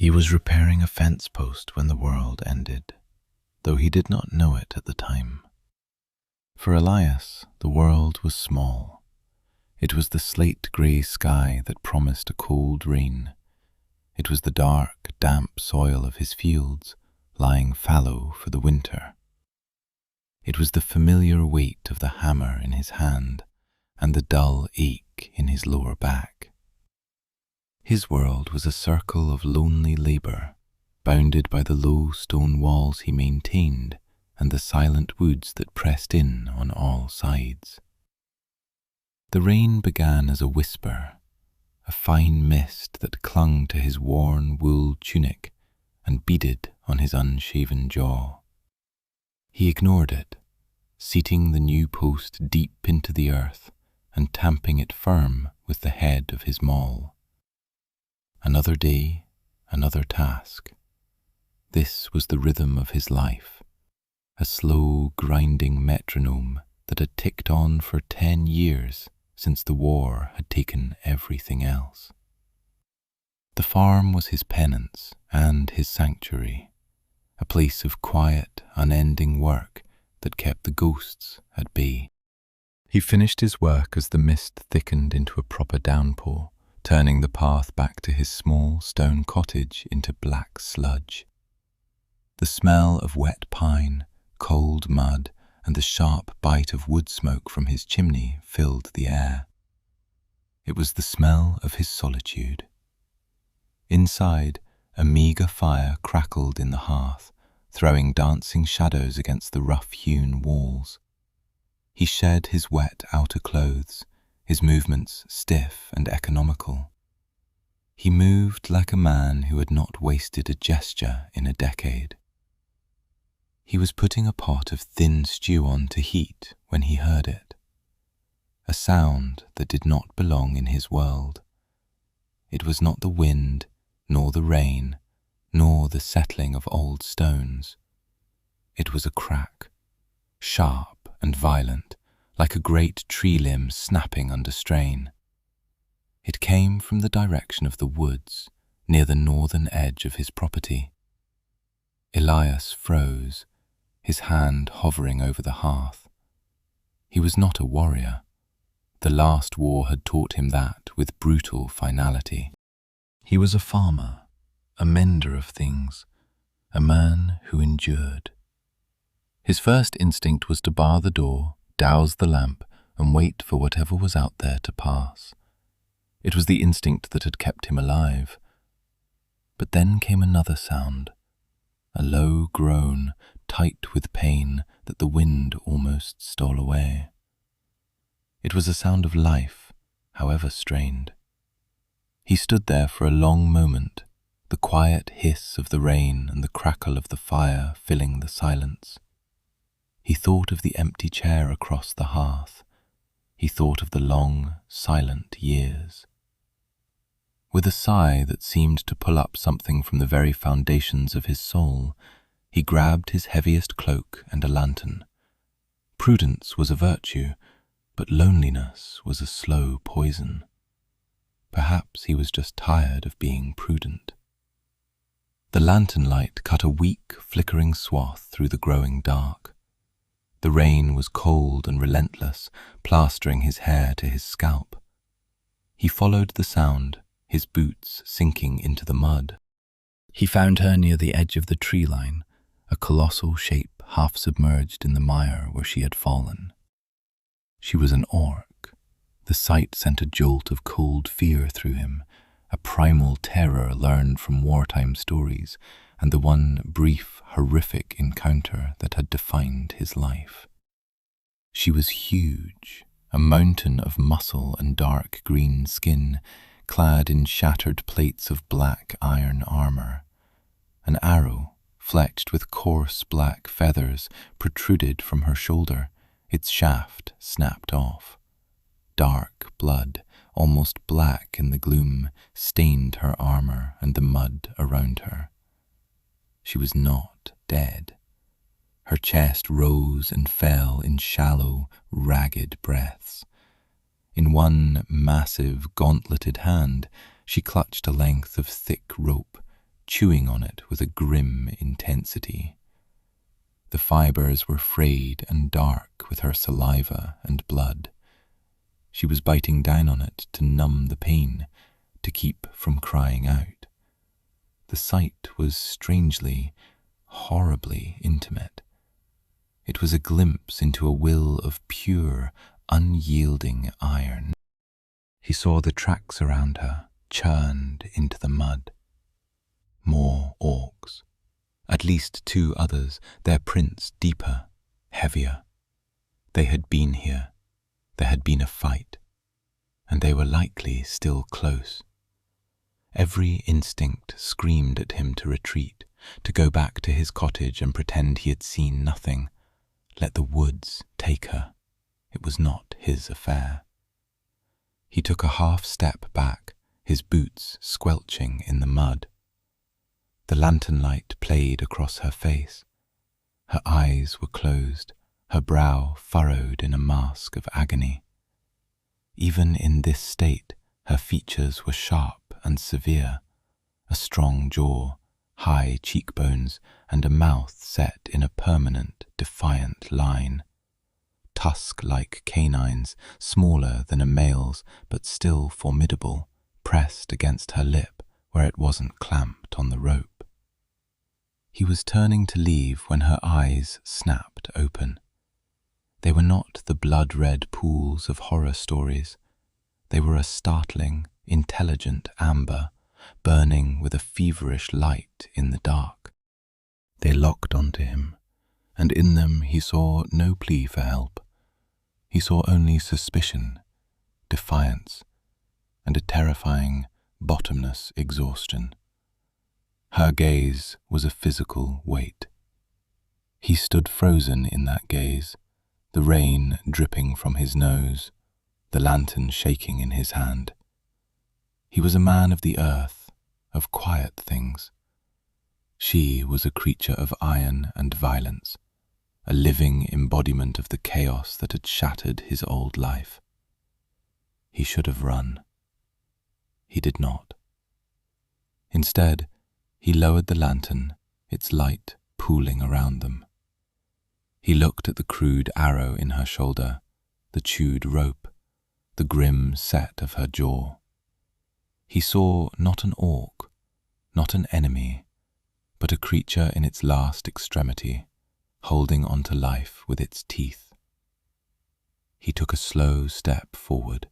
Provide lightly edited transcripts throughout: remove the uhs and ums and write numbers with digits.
He was repairing a fence post when the world ended, though he did not know it at the time. For Elias, the world was small. It was the slate-grey sky that promised a cold rain. It was the dark, damp soil of his fields, lying fallow for the winter. It was the familiar weight of the hammer in his hand and the dull ache in his lower back. His world was a circle of lonely labour, bounded by the low stone walls he maintained and the silent woods that pressed in on all sides. The rain began as a whisper, a fine mist that clung to his worn wool tunic and beaded on his unshaven jaw. He ignored it, seating the new post deep into the earth and tamping it firm with the head of his maul. Another day, another task. This was the rhythm of his life, a slow, grinding metronome that had ticked on for 10 years since the war had taken everything else. The farm was his penance and his sanctuary, a place of quiet, unending work that kept the ghosts at bay. He finished his work as the mist thickened into a proper downpour, turning the path back to his small stone cottage into black sludge. The smell of wet pine, cold mud, and the sharp bite of wood smoke from his chimney filled the air. It was the smell of his solitude. Inside, a meagre fire crackled in the hearth, throwing dancing shadows against the rough-hewn walls. He shed his wet outer clothes, his movements stiff and economical. He moved like a man who had not wasted a gesture in a decade. He was putting a pot of thin stew on to heat when he heard it, a sound that did not belong in his world. It was not the wind, nor the rain, nor the settling of old stones. It was a crack, sharp and violent, like a great tree limb snapping under strain. It came from the direction of the woods, near the northern edge of his property. Elias froze, his hand hovering over the hearth. He was not a warrior. The last war had taught him that with brutal finality. He was a farmer, a mender of things, a man who endured. His first instinct was to bar the door, douse the lamp, and wait for whatever was out there to pass. It was the instinct that had kept him alive. But then came another sound, a low groan, tight with pain that the wind almost stole away. It was a sound of life, however strained. He stood there for a long moment, the quiet hiss of the rain and the crackle of the fire filling the silence. He thought of the empty chair across the hearth. He thought of the long, silent years. With a sigh that seemed to pull up something from the very foundations of his soul, he grabbed his heaviest cloak and a lantern. Prudence was a virtue, but loneliness was a slow poison. Perhaps he was just tired of being prudent. The lantern light cut a weak, flickering swath through the growing dark. The rain was cold and relentless, plastering his hair to his scalp. He followed the sound, his boots sinking into the mud. He found her near the edge of the tree line, a colossal shape half submerged in the mire where she had fallen. She was an orc. The sight sent a jolt of cold fear through him, a primal terror learned from wartime stories, and the one brief, horrific encounter that had defined his life. She was huge, a mountain of muscle and dark green skin, clad in shattered plates of black iron armor. An arrow, flecked with coarse black feathers, protruded from her shoulder, its shaft snapped off. Dark blood, almost black in the gloom, stained her armor and the mud around her. She was not dead. Her chest rose and fell in shallow, ragged breaths. In one massive, gauntleted hand, she clutched a length of thick rope, chewing on it with a grim intensity. The fibers were frayed and dark with her saliva and blood. She was biting down on it to numb the pain, to keep from crying out. The sight was strangely, horribly intimate. It was a glimpse into a will of pure, unyielding iron. He saw the tracks around her, churned into the mud. More orcs. At least 2 others, their prints deeper, heavier. They had been here. There had been a fight, and they were likely still close. Every instinct screamed at him to retreat, to go back to his cottage and pretend he had seen nothing. Let the woods take her. It was not his affair. He took a half step back, his boots squelching in the mud. The lantern light played across her face. Her eyes were closed, her brow furrowed in a mask of agony. Even in this state, her features were sharp and severe, a strong jaw, high cheekbones, and a mouth set in a permanent, defiant line. Tusk-like canines, smaller than a male's, but still formidable, pressed against her lip where it wasn't clamped on the rope. He was turning to leave when her eyes snapped open. They were not the blood-red pools of horror stories. They were a startling, intelligent amber, burning with a feverish light in the dark. They locked onto him, and in them he saw no plea for help. He saw only suspicion, defiance, and a terrifying, bottomless exhaustion. Her gaze was a physical weight. He stood frozen in that gaze, the rain dripping from his nose, the lantern shaking in his hand. He was a man of the earth, of quiet things. She was a creature of iron and violence, a living embodiment of the chaos that had shattered his old life. He should have run. He did not. Instead, he lowered the lantern, its light pooling around them. He looked at the crude arrow in her shoulder, the chewed rope, the grim set of her jaw. He saw not an orc, not an enemy, but a creature in its last extremity, holding on to life with its teeth. He took a slow step forward.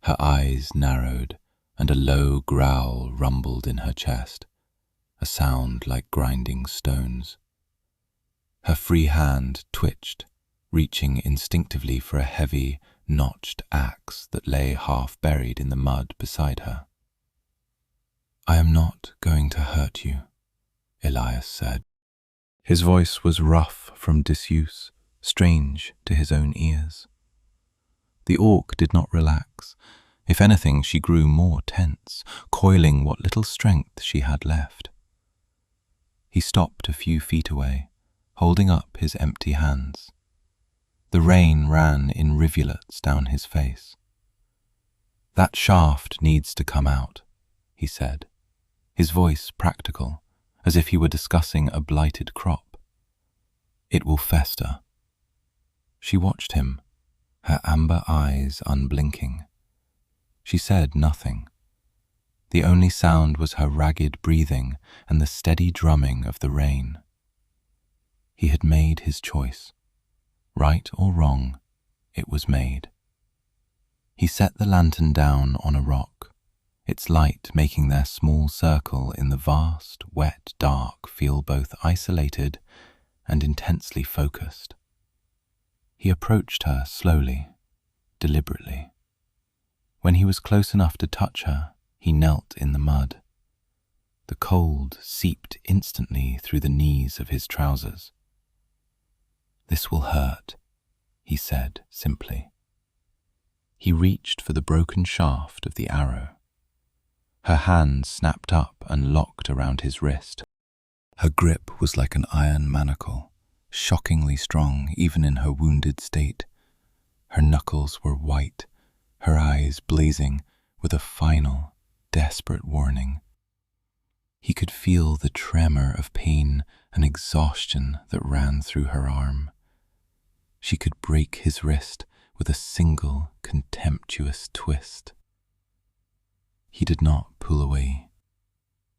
Her eyes narrowed, and a low growl rumbled in her chest, a sound like grinding stones. Her free hand twitched, reaching instinctively for a heavy, notched axe that lay half buried in the mud beside her. "I am not going to hurt you," Elias said. His voice was rough from disuse, strange to his own ears. The orc did not relax. If anything, she grew more tense, coiling what little strength she had left. He stopped a few feet away, holding up his empty hands. The rain ran in rivulets down his face. "That shaft needs to come out," he said, his voice practical, as if he were discussing a blighted crop. "It will fester." She watched him, her amber eyes unblinking. She said nothing. The only sound was her ragged breathing and the steady drumming of the rain. He had made his choice. Right or wrong, it was made. He set the lantern down on a rock, its light making their small circle in the vast, wet dark feel both isolated and intensely focused. He approached her slowly, deliberately. When he was close enough to touch her, he knelt in the mud. The cold seeped instantly through the knees of his trousers. "This will hurt," he said simply. He reached for the broken shaft of the arrow. Her hand snapped up and locked around his wrist. Her grip was like an iron manacle, shockingly strong even in her wounded state. Her knuckles were white, her eyes blazing with a final, desperate warning. He could feel the tremor of pain and exhaustion that ran through her arm. She could break his wrist with a single contemptuous twist. He did not pull away.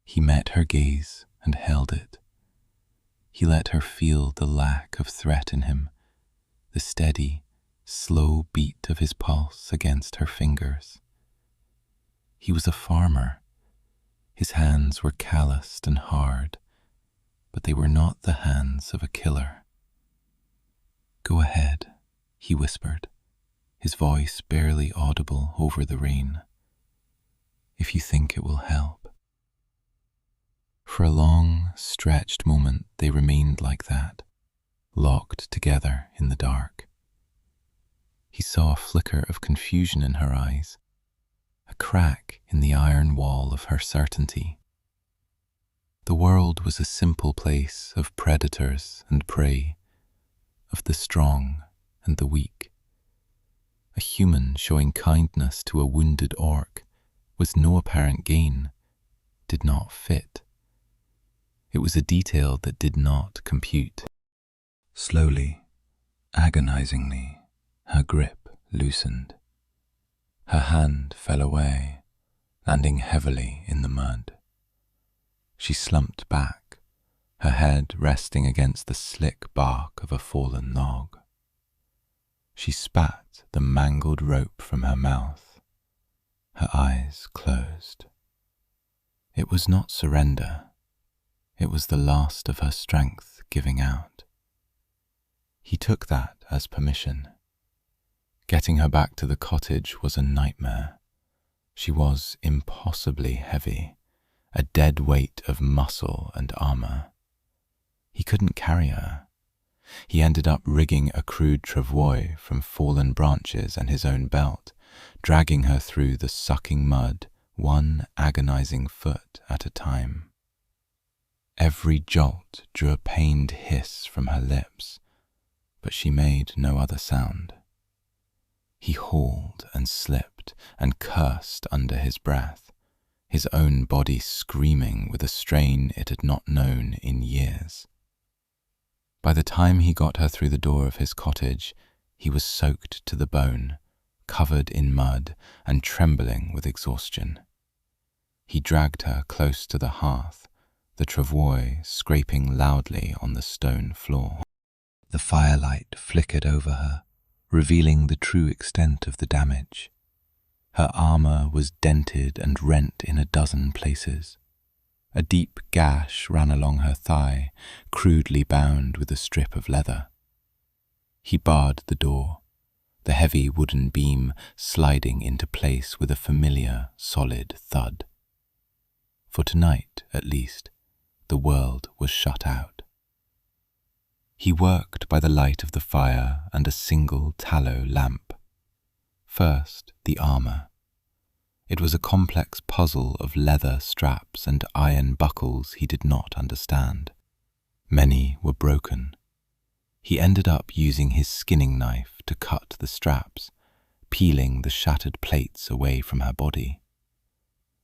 He met her gaze and held it. He let her feel the lack of threat in him, the steady, slow beat of his pulse against her fingers. He was a farmer. His hands were calloused and hard, but they were not the hands of a killer. "Go ahead," he whispered, his voice barely audible over the rain. "If you think it will help." For a long, stretched moment they remained like that, locked together in the dark. He saw a flicker of confusion in her eyes, a crack in the iron wall of her certainty. The world was a simple place of predators and prey, of the strong and the weak. A human showing kindness to a wounded orc with no apparent gain did not fit. It was a detail that did not compute. Slowly, agonizingly, her grip loosened. Her hand fell away, landing heavily in the mud. She slumped back, her head resting against the slick bark of a fallen log. She spat the mangled rope from her mouth. Her eyes closed. It was not surrender. It was the last of her strength giving out. He took that as permission. Getting her back to the cottage was a nightmare. She was impossibly heavy, a dead weight of muscle and armor. He couldn't carry her. He ended up rigging a crude travois from fallen branches and his own belt, dragging her through the sucking mud, one agonizing foot at a time. Every jolt drew a pained hiss from her lips, but she made no other sound. He hauled and slipped and cursed under his breath, his own body screaming with a strain it had not known in years. By the time he got her through the door of his cottage, he was soaked to the bone, covered in mud and trembling with exhaustion. He dragged her close to the hearth, the travois scraping loudly on the stone floor. The firelight flickered over her, revealing the true extent of the damage. Her armor was dented and rent in a dozen places. A deep gash ran along her thigh, crudely bound with a strip of leather. He barred the door, the heavy wooden beam sliding into place with a familiar, solid thud. For tonight, at least, the world was shut out. He worked by the light of the fire and a single tallow lamp. First, the armor. It was a complex puzzle of leather straps and iron buckles he did not understand. Many were broken. He ended up using his skinning knife to cut the straps, peeling the shattered plates away from her body.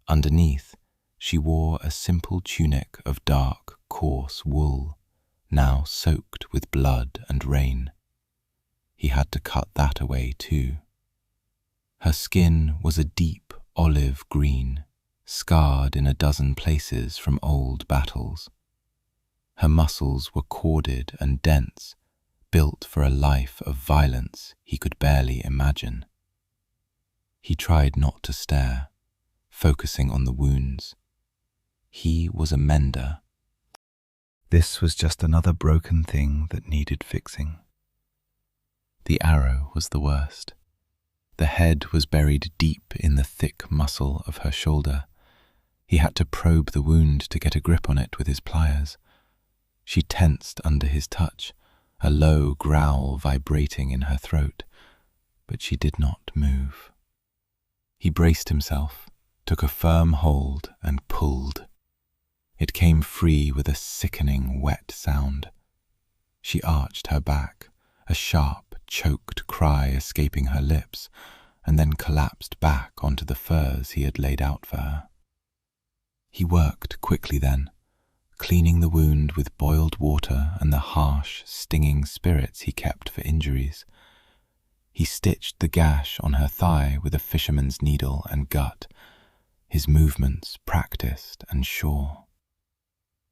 Underneath, she wore a simple tunic of dark, coarse wool, now soaked with blood and rain. He had to cut that away too. Her skin was a deep olive green, scarred in a dozen places from old battles. Her muscles were corded and dense, built for a life of violence he could barely imagine. He tried not to stare, focusing on the wounds. He was a mender. This was just another broken thing that needed fixing. The arrow was the worst. The head was buried deep in the thick muscle of her shoulder. He had to probe the wound to get a grip on it with his pliers. She tensed under his touch, a low growl vibrating in her throat, but she did not move. He braced himself, took a firm hold and pulled. It came free with a sickening, wet sound. She arched her back, a sharp, choked cry escaping her lips, and then collapsed back onto the furs he had laid out for her. He worked quickly then, cleaning the wound with boiled water and the harsh, stinging spirits he kept for injuries. He stitched the gash on her thigh with a fisherman's needle and gut, his movements practiced and sure.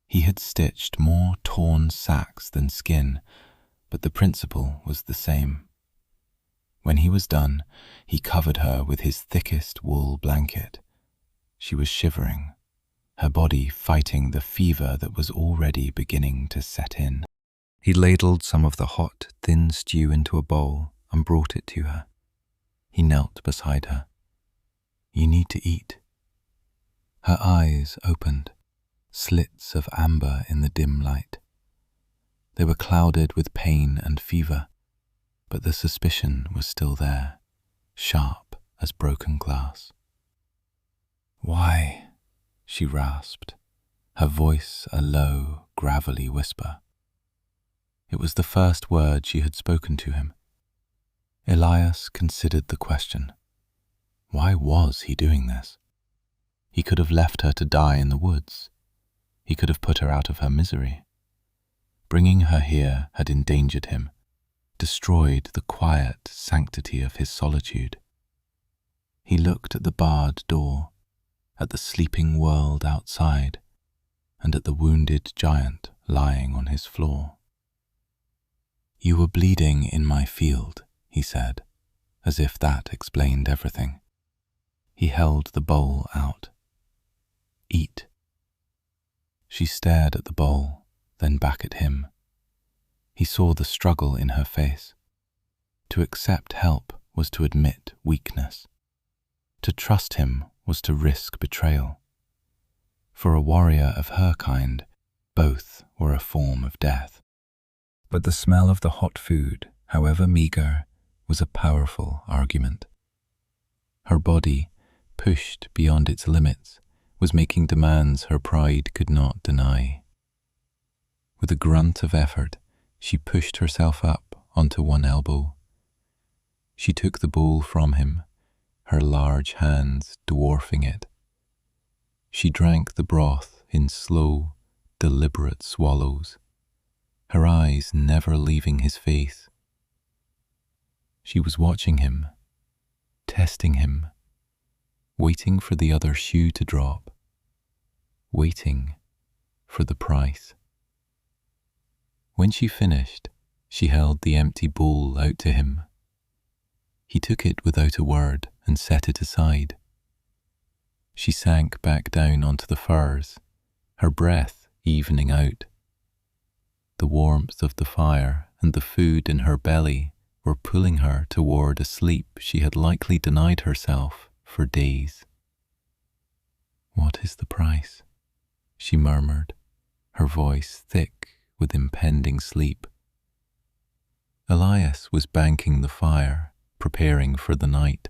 He had stitched more torn sacks than skin, but the principle was the same. When he was done, he covered her with his thickest wool blanket. She was shivering, her body fighting the fever that was already beginning to set in. He ladled some of the hot, thin stew into a bowl and brought it to her. He knelt beside her. "You need to eat." Her eyes opened, slits of amber in the dim light. They were clouded with pain and fever, but the suspicion was still there, sharp as broken glass. "Why?" she rasped, her voice a low, gravelly whisper. It was the first word she had spoken to him. Elias considered the question. Why was he doing this? He could have left her to die in the woods. He could have put her out of her misery. Bringing her here had endangered him, destroyed the quiet sanctity of his solitude. He looked at the barred door, at the sleeping world outside, and at the wounded giant lying on his floor. "You were bleeding in my field," he said, as if that explained everything. He held the bowl out. "Eat." She stared at the bowl, then back at him. He saw the struggle in her face. To accept help was to admit weakness. To trust him was to risk betrayal. For a warrior of her kind, both were a form of death. But the smell of the hot food, however meager, was a powerful argument. Her body, pushed beyond its limits, was making demands her pride could not deny. With a grunt of effort, she pushed herself up onto one elbow. She took the bowl from him, her large hands dwarfing it. She drank the broth in slow, deliberate swallows, her eyes never leaving his face. She was watching him, testing him, waiting for the other shoe to drop, waiting for the price. When she finished, she held the empty bowl out to him. He took it without a word and set it aside. She sank back down onto the furs, her breath evening out. The warmth of the fire and the food in her belly were pulling her toward a sleep she had likely denied herself for days. "What is the price?" she murmured, her voice thick with impending sleep. Elias was banking the fire, preparing for the night.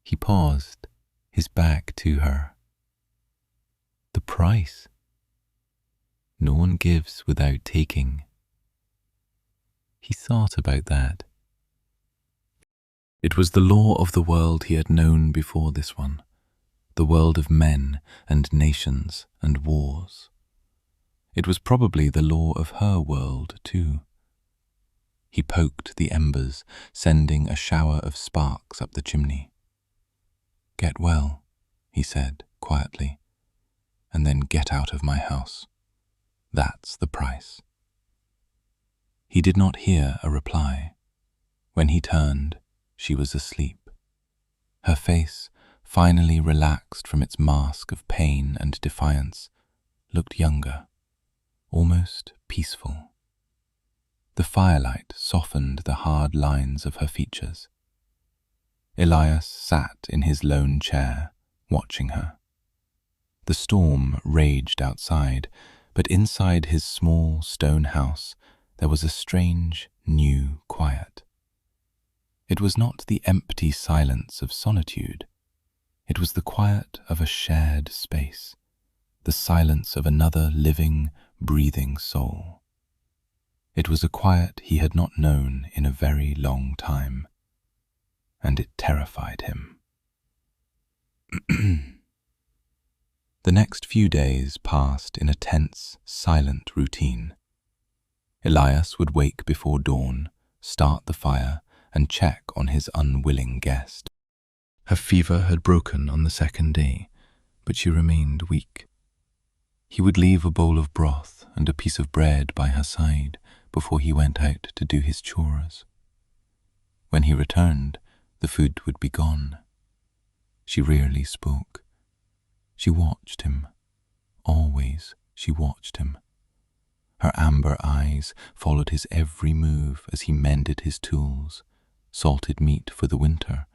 He paused, his back to her. "The price? No one gives without taking." He thought about that. It was the law of the world he had known before this one, the world of men and nations and wars. It was probably the law of her world, too. He poked the embers, sending a shower of sparks up the chimney. "Get well," he said quietly, "and then get out of my house. That's the price." He did not hear a reply. When he turned, she was asleep. Her face, finally relaxed from its mask of pain and defiance, looked younger, almost peaceful. The firelight softened the hard lines of her features. Elias sat in his lone chair, watching her. The storm raged outside, but inside his small stone house there was a strange, new quiet. It was not the empty silence of solitude. It was the quiet of a shared space, the silence of another living, breathing soul. It was a quiet he had not known in a very long time, and it terrified him. The next few days passed in a tense, silent routine. Elias would wake before dawn, start the fire, and check on his unwilling guest. Her fever had broken on the second day, but she remained weak. He would leave a bowl of broth and a piece of bread by her side before he went out to do his chores. When he returned, the food would be gone. She rarely spoke. She watched him. Always she watched him. Her amber eyes followed his every move as he mended his tools, salted meat for the winter,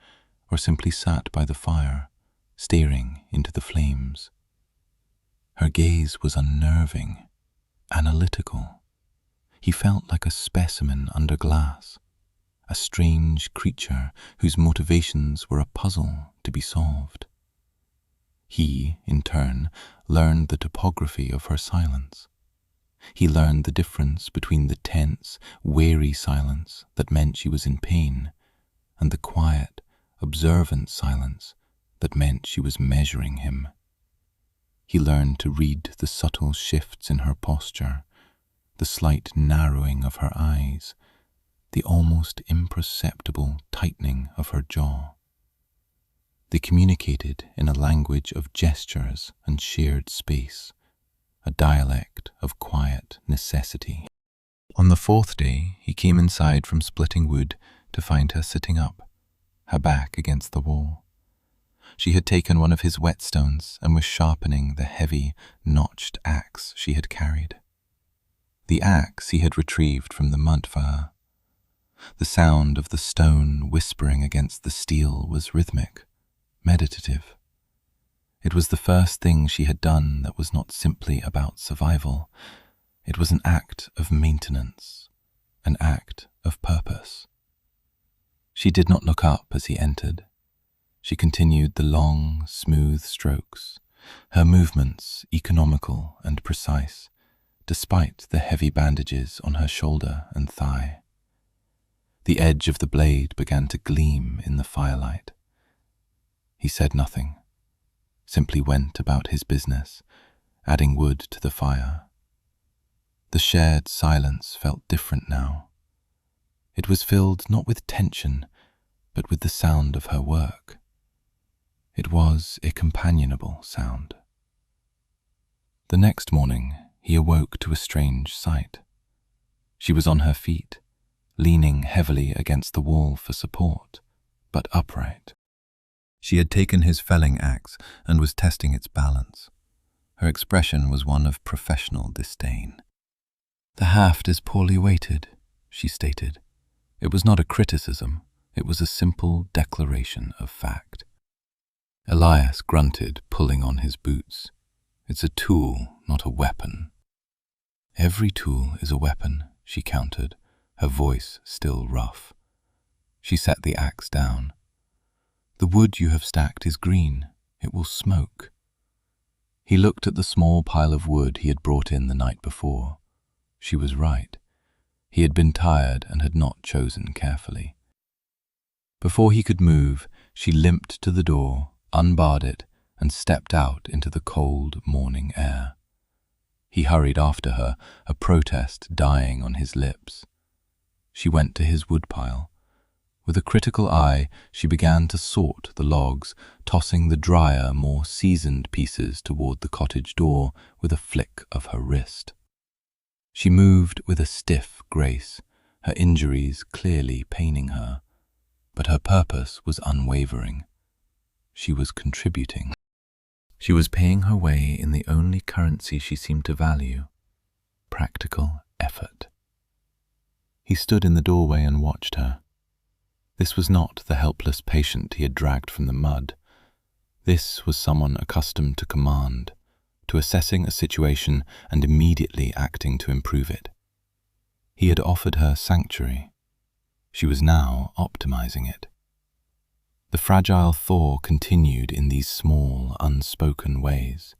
or simply sat by the fire, staring into the flames. Her gaze was unnerving, analytical. He felt like a specimen under glass, a strange creature whose motivations were a puzzle to be solved. He, in turn, learned the topography of her silence. He learned the difference between the tense, wary silence that meant she was in pain and the quiet, observant silence that meant she was measuring him. He learned to read the subtle shifts in her posture, the slight narrowing of her eyes, the almost imperceptible tightening of her jaw. They communicated in a language of gestures and shared space, a dialect of quiet necessity. On the fourth day, he came inside from splitting wood to find her sitting up, her back against the wall. She had taken one of his whetstones and was sharpening the heavy, notched axe she had carried. The axe he had retrieved from the mud for her. The sound of the stone whispering against the steel was rhythmic, meditative. It was the first thing she had done that was not simply about survival. It was an act of maintenance, an act of purpose. She did not look up as he entered. She continued the long, smooth strokes, her movements economical and precise, despite the heavy bandages on her shoulder and thigh. The edge of the blade began to gleam in the firelight. He said nothing, simply went about his business, adding wood to the fire. The shared silence felt different now. It was filled not with tension, but with the sound of her work. It was a companionable sound. The next morning, he awoke to a strange sight. She was on her feet, leaning heavily against the wall for support, but upright. She had taken his felling axe and was testing its balance. Her expression was one of professional disdain. "The haft is poorly weighted," she stated. It was not a criticism, it was a simple declaration of fact. Elias grunted, pulling on his boots. "It's a tool, not a weapon." "Every tool is a weapon," she countered, her voice still rough. She set the axe down. "The wood you have stacked is green. It will smoke." He looked at the small pile of wood he had brought in the night before. She was right. He had been tired and had not chosen carefully. Before he could move, she limped to the door, unbarred it, and stepped out into the cold morning air. He hurried after her, a protest dying on his lips. She went to his woodpile. With a critical eye, she began to sort the logs, tossing the drier, more seasoned pieces toward the cottage door with a flick of her wrist. She moved with a stiff grace, her injuries clearly paining her, but her purpose was unwavering. She was contributing. She was paying her way in the only currency she seemed to value, practical effort. He stood in the doorway and watched her. This was not the helpless patient he had dragged from the mud. This was someone accustomed to command, to assessing a situation and immediately acting to improve it. He had offered her sanctuary. She was now optimizing it. The fragile thaw continued in these small, unspoken ways.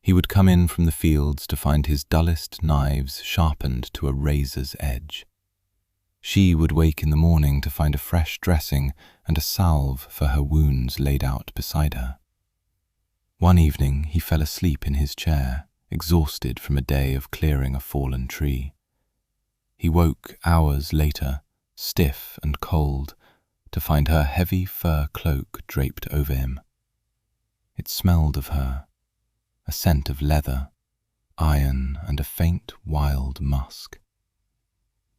He would come in from the fields to find his dullest knives sharpened to a razor's edge. She would wake in the morning to find a fresh dressing and a salve for her wounds laid out beside her. One evening he fell asleep in his chair, exhausted from a day of clearing a fallen tree. He woke hours later, stiff and cold, to find her heavy fur cloak draped over him. It smelled of her, a scent of leather, iron, and a faint wild musk.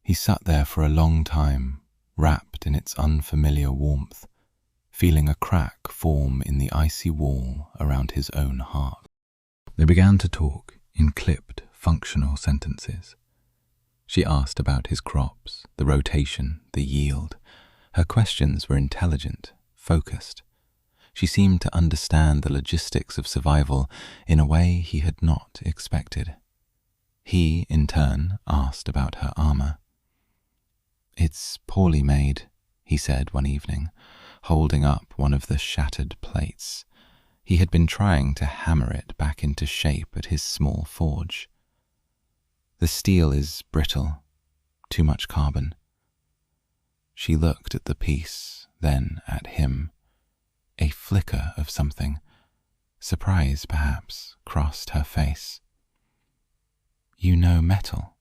He sat there for a long time, wrapped in its unfamiliar warmth, feeling a crack form in the icy wall around his own heart. They began to talk in clipped, functional sentences. She asked about his crops, the rotation, the yield. Her questions were intelligent, focused. She seemed to understand the logistics of survival in a way he had not expected. He, in turn, asked about her armor. "It's poorly made," he said one evening, holding up one of the shattered plates. He had been trying to hammer it back into shape at his small forge. "The steel is brittle, too much carbon." She looked at the piece, then at him. A flicker of something, surprise perhaps, crossed her face. "You know metal?"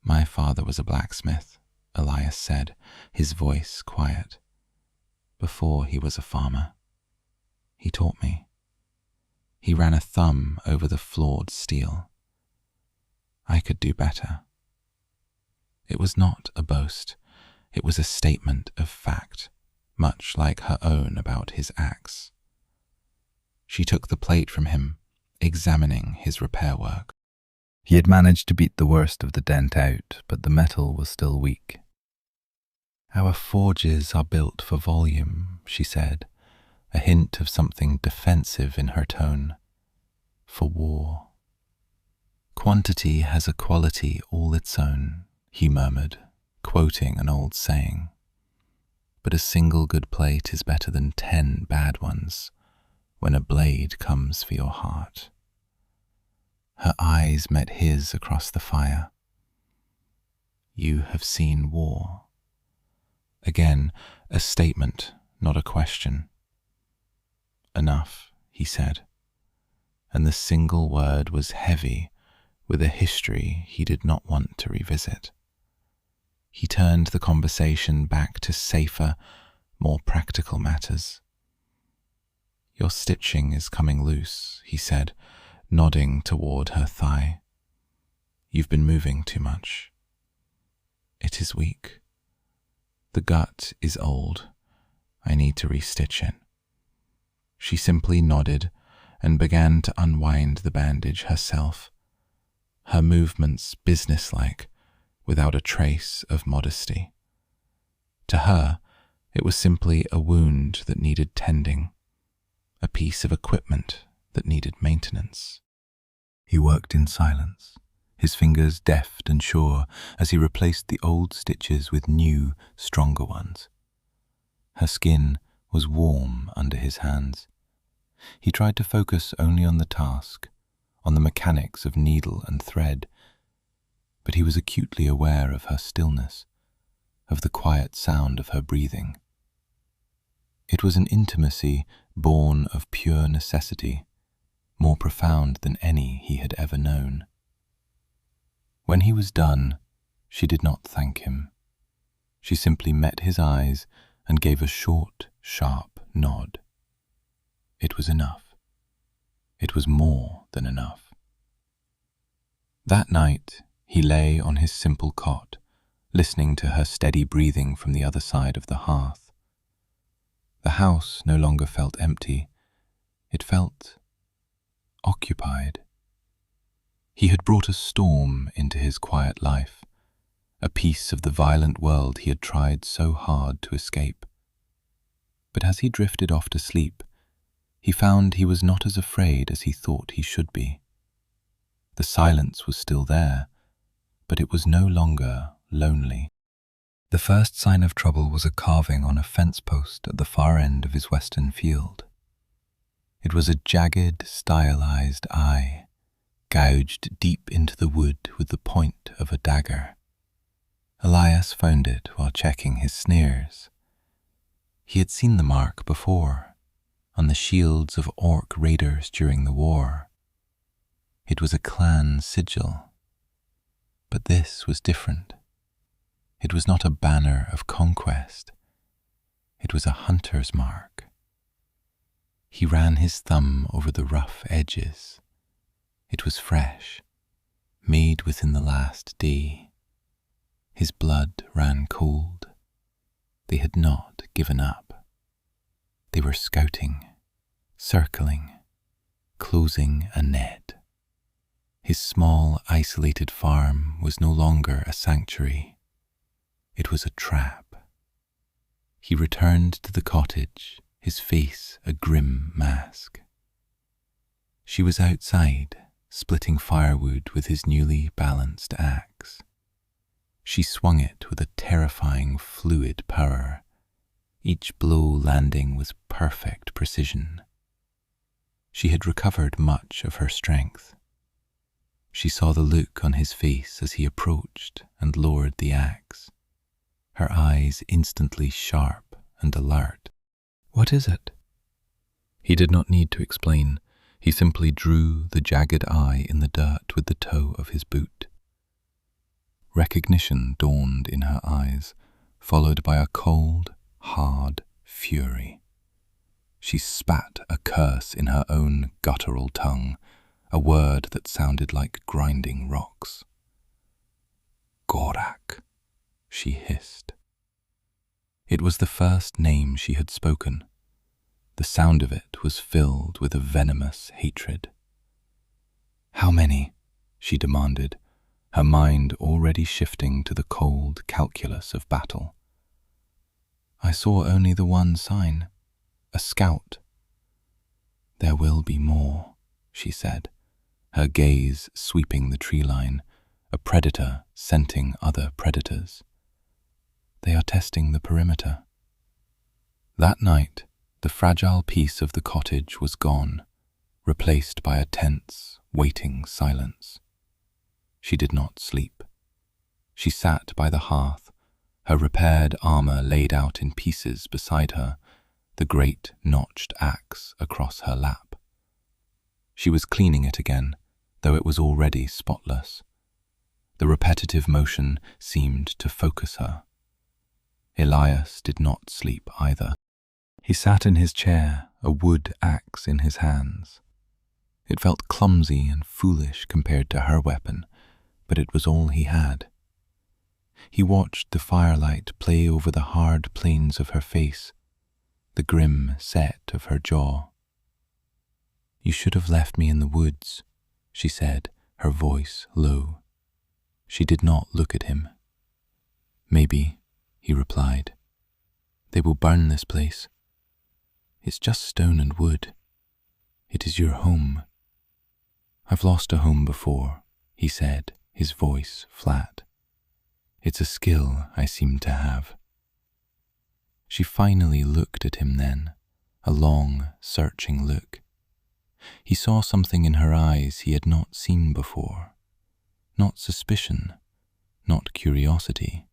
"My father was a blacksmith," Elias said, his voice quiet. "Before he was a farmer. He taught me." He ran a thumb over the flawed steel. "I could do better." It was not a boast. It was a statement of fact, much like her own about his axe. She took the plate from him, examining his repair work. He had managed to beat the worst of the dent out, but the metal was still weak. "Our forges are built for volume," she said, a hint of something defensive in her tone. "For war." "Quantity has a quality all its own," he murmured, quoting an old saying. "But a single good plate is better than 10 bad ones when a blade comes for your heart." Her eyes met his across the fire. "You have seen war." Again, a statement, not a question. "Enough," he said, and the single word was heavy with a history he did not want to revisit. He turned the conversation back to safer, more practical matters. "Your stitching is coming loose," he said, nodding toward her thigh. "You've been moving too much." "It is weak. The gut is old. I need to restitch it." She simply nodded and began to unwind the bandage herself, her movements businesslike, without a trace of modesty. To her, it was simply a wound that needed tending, a piece of equipment that needed maintenance. He worked in silence, his fingers deft and sure as he replaced the old stitches with new, stronger ones. Her skin was warm under his hands. He tried to focus only on the task, on the mechanics of needle and thread, but he was acutely aware of her stillness, of the quiet sound of her breathing. It was an intimacy born of pure necessity, more profound than any he had ever known. When he was done, she did not thank him. She simply met his eyes and gave a short, sharp nod. It was enough. It was more than enough. That night, he lay on his simple cot, listening to her steady breathing from the other side of the hearth. The house no longer felt empty. It felt occupied. He had brought a storm into his quiet life, a piece of the violent world he had tried so hard to escape. But as he drifted off to sleep, he found he was not as afraid as he thought he should be. The silence was still there, but it was no longer lonely. The first sign of trouble was a carving on a fence post at the far end of his western field. It was a jagged, stylized eye, gouged deep into the wood with the point of a dagger. Elias found it while checking his snares. He had seen the mark before, on the shields of orc raiders during the war. It was a clan sigil. But this was different. It was not a banner of conquest. It was a hunter's mark. He ran his thumb over the rough edges. It was fresh, made within the last day. His blood ran cold. They had not given up. They were scouting, circling, closing a net. His small, isolated farm was no longer a sanctuary. It was a trap. He returned to the cottage, his face a grim mask. She was outside, splitting firewood with his newly balanced axe. She swung it with a terrifying fluid power, each blow landing with perfect precision. She had recovered much of her strength. She saw the look on his face as he approached and lowered the axe, her eyes instantly sharp and alert. "What is it?" He did not need to explain. He simply drew the jagged eye in the dirt with the toe of his boot. Recognition dawned in her eyes, followed by a cold, hard fury. She spat a curse in her own guttural tongue, a word that sounded like grinding rocks. "Gorak," she hissed. It was the first name she had spoken. The sound of it was filled with a venomous hatred. "How many?" she demanded, her mind already shifting to the cold calculus of battle. "I saw only the one sign, a scout." "There will be more," she said, her gaze sweeping the tree line, a predator scenting other predators. "They are testing the perimeter." That night, the fragile peace of the cottage was gone, replaced by a tense, waiting silence. She did not sleep. She sat by the hearth, her repaired armor laid out in pieces beside her, the great notched axe across her lap. She was cleaning it again, though it was already spotless. The repetitive motion seemed to focus her. Elias did not sleep either. He sat in his chair, a wood axe in his hands. It felt clumsy and foolish compared to her weapon, but it was all he had. He watched the firelight play over the hard planes of her face, the grim set of her jaw. "You should have left me in the woods," she said, her voice low. She did not look at him. "Maybe," he replied. "They will burn this place. It's just stone and wood. It is your home." "I've lost a home before," he said, his voice flat. "It's a skill I seem to have." She finally looked at him then, a long, searching look. He saw something in her eyes he had not seen before. Not suspicion, not curiosity.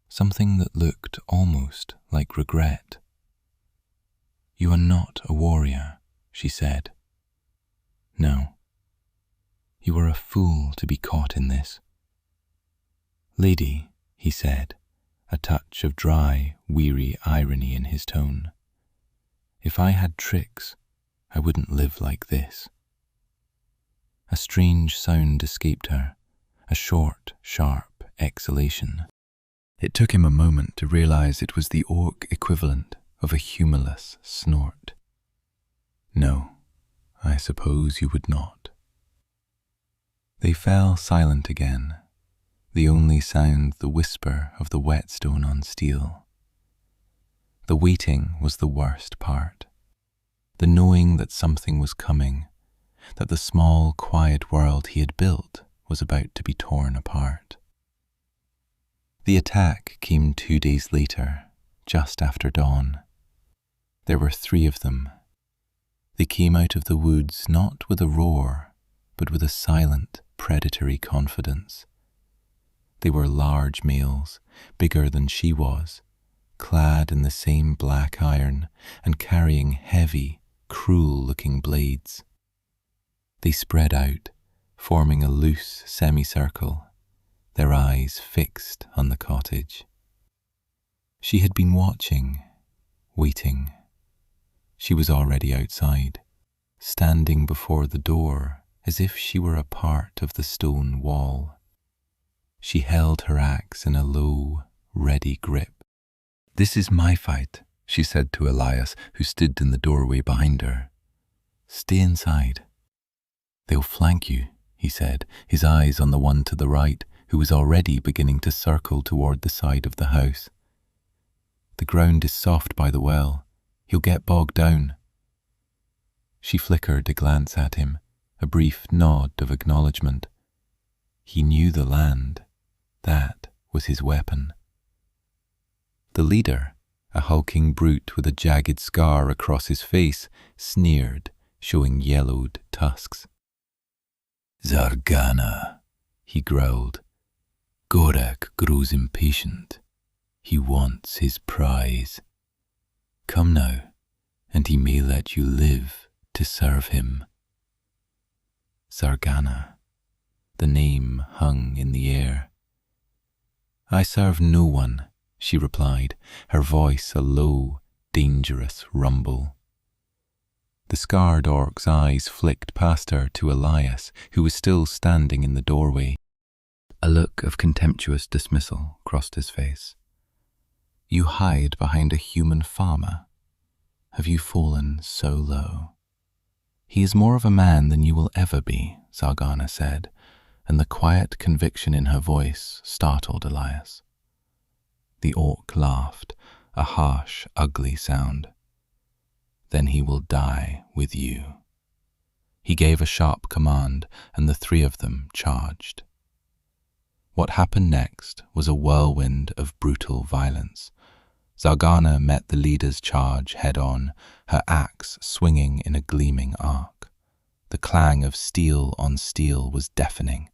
Something that looked almost like regret. "You are not a warrior," she said. "No. You are a fool to be caught in this." "Lady," he said, a touch of dry, weary irony in his tone, "if I had tricks, I wouldn't live like this." A strange sound escaped her, a short, sharp exhalation. It took him a moment to realize it was the orc equivalent of a humorless snort. "No, I suppose you would not." They fell silent again, the only sound the whisper of the whetstone on steel. The waiting was the worst part. The knowing that something was coming, that the small, quiet world he had built was about to be torn apart. The attack came 2 days later, just after dawn. There were 3 of them. They came out of the woods not with a roar, but with a silent, predatory confidence. They were large males, bigger than she was, clad in the same black iron and carrying heavy, cruel-looking blades. They spread out, forming a loose semicircle, their eyes fixed on the cottage. She had been watching, waiting. She was already outside, standing before the door as if she were a part of the stone wall. She held her axe in a low, ready grip. "This is my fight," she said to Elias, who stood in the doorway behind her. "Stay inside." "They'll flank you," he said, his eyes on the one to the right, who was already beginning to circle toward the side of the house. "The ground is soft by the well. He'll get bogged down." She flickered a glance at him, a brief nod of acknowledgement. He knew the land. That was his weapon. The leader, a hulking brute with a jagged scar across his face, sneered, showing yellowed tusks. "Zargana," he growled. "Gorak grows impatient. He wants his prize. Come now, and he may let you live to serve him." Zargana. The name hung in the air. "I serve no one," she replied, her voice a low, dangerous rumble. The scarred orc's eyes flicked past her to Elias, who was still standing in the doorway. A look of contemptuous dismissal crossed his face. "You hide behind a human farmer? Have you fallen so low?" "He is more of a man than you will ever be," Zargana said, and the quiet conviction in her voice startled Elias. The orc laughed, a harsh, ugly sound. "Then he will die with you." He gave a sharp command, and the three of them charged. What happened next was a whirlwind of brutal violence. Zargana met the leader's charge head-on, her axe swinging in a gleaming arc. The clang of steel on steel was deafening.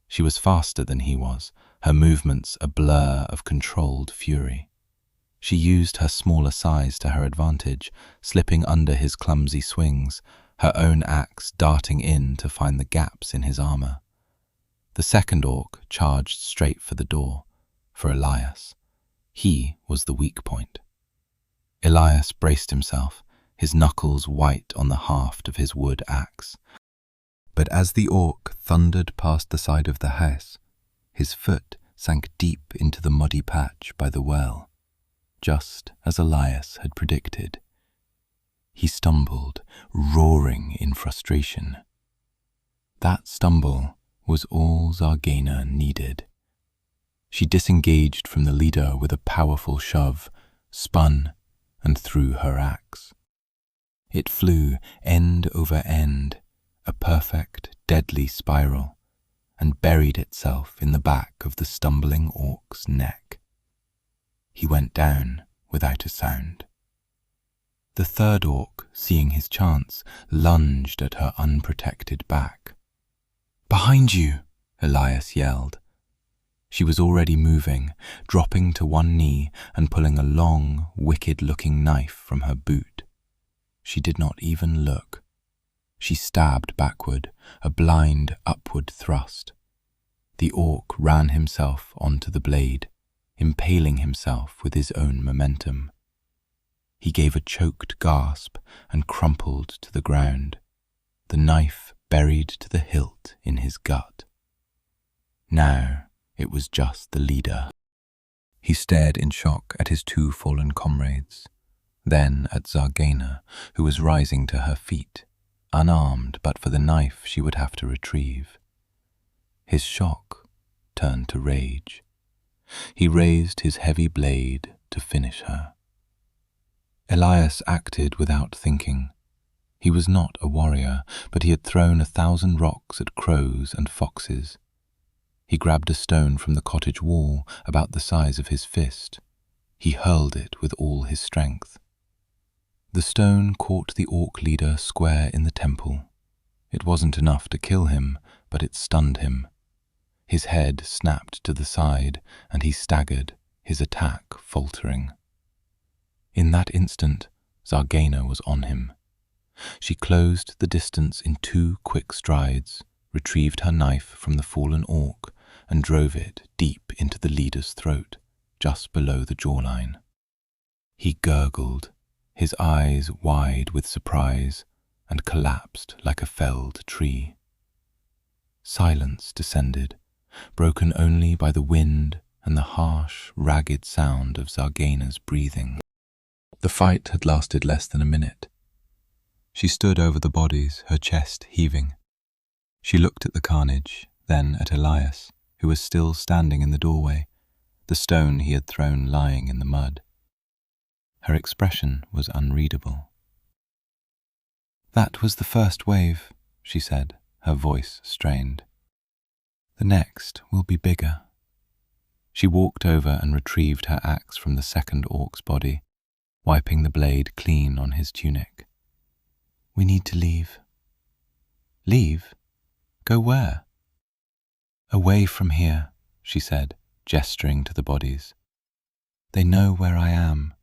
She was faster than he was, her movements a blur of controlled fury. She used her smaller size to her advantage, slipping under his clumsy swings, her own axe darting in to find the gaps in his armor. The second orc charged straight for the door, for Elias. He was the weak point. Elias braced himself, his knuckles white on the haft of his wood axe. But as the orc thundered past the side of the house, his foot sank deep into the muddy patch by the well, just as Elias had predicted. He stumbled, roaring in frustration. That stumble was all Zargana needed. She disengaged from the leader with a powerful shove, spun, and threw her axe. It flew end over end, a perfect, deadly spiral, and buried itself in the back of the stumbling orc's neck. He went down without a sound. The third orc, seeing his chance, lunged at her unprotected back. "Behind you!" Elias yelled. She was already moving, dropping to one knee and pulling a long, wicked-looking knife from her boot. She did not even look. She stabbed backward, a blind upward thrust. The orc ran himself onto the blade, impaling himself with his own momentum. He gave a choked gasp and crumpled to the ground, the knife buried to the hilt in his gut. Now it was just the leader. He stared in shock at his two fallen comrades, then at Zargana, who was rising to her feet, unarmed but for the knife she would have to retrieve. His shock turned to rage. He raised his heavy blade to finish her. Elias acted without thinking. He was not a warrior, but he had thrown 1,000 rocks at crows and foxes. He grabbed a stone from the cottage wall about the size of his fist. He hurled it with all his strength. The stone caught the orc leader square in the temple. It wasn't enough to kill him, but it stunned him. His head snapped to the side, and he staggered, his attack faltering. In that instant, Zargana was on him. She closed the distance in 2 quick strides, retrieved her knife from the fallen orc, and drove it deep into the leader's throat, just below the jawline. He gurgled, his eyes wide with surprise, and collapsed like a felled tree. Silence descended, broken only by the wind and the harsh, ragged sound of Zargana's breathing. The fight had lasted less than a minute. She stood over the bodies, her chest heaving. She looked at the carnage, then at Elias, who was still standing in the doorway, the stone he had thrown lying in the mud. Her expression was unreadable. "That was the first wave," she said, her voice strained. "The next will be bigger." She walked over and retrieved her axe from the second orc's body, wiping the blade clean on his tunic. "We need to leave." "Leave? Go where?" "Away from here," she said, gesturing to the bodies. "They know where I am.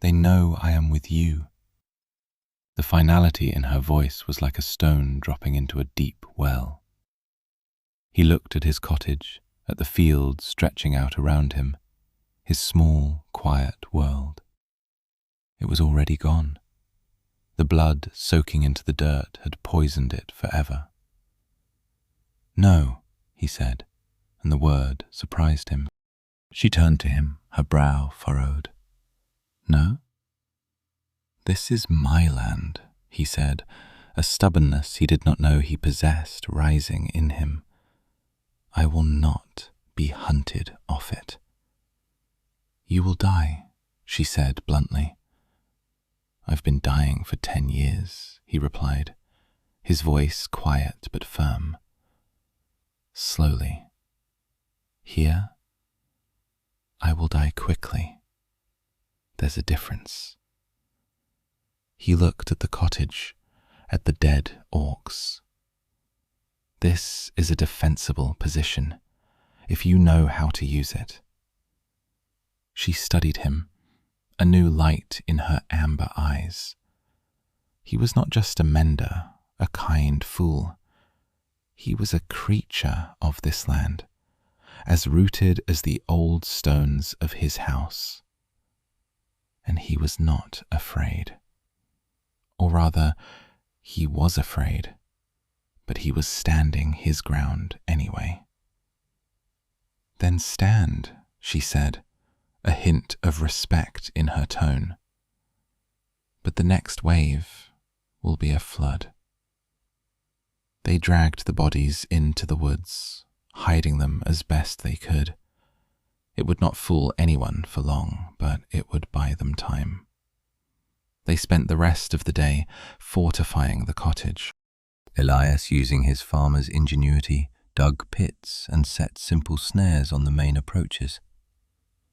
They know I am with you." The finality in her voice was like a stone dropping into a deep well. He looked at his cottage, at the fields stretching out around him, his small, quiet world. It was already gone. The blood soaking into the dirt had poisoned it forever. "No," he said, and the word surprised him. She turned to him, her brow furrowed. "No? This is my land," he said, a stubbornness he did not know he possessed rising in him. "I will not be hunted off it." "You will die," she said bluntly. "I've been dying for 10 years, he replied, his voice quiet but firm. Slowly. Here, I will die quickly. There's a difference. He looked at the cottage, at the dead orcs. This is a defensible position, if you know how to use it. She studied him, a new light in her amber eyes. He was not just a mender, a kind fool. He was a creature of this land, as rooted as the old stones of his house. And he was not afraid. Or rather, he was afraid, but he was standing his ground anyway. "Then stand," she said, a hint of respect in her tone. "But the next wave will be a flood." They dragged the bodies into the woods, hiding them as best they could. It would not fool anyone for long, but it would buy them time. They spent the rest of the day fortifying the cottage. Elias, using his farmer's ingenuity, dug pits and set simple snares on the main approaches.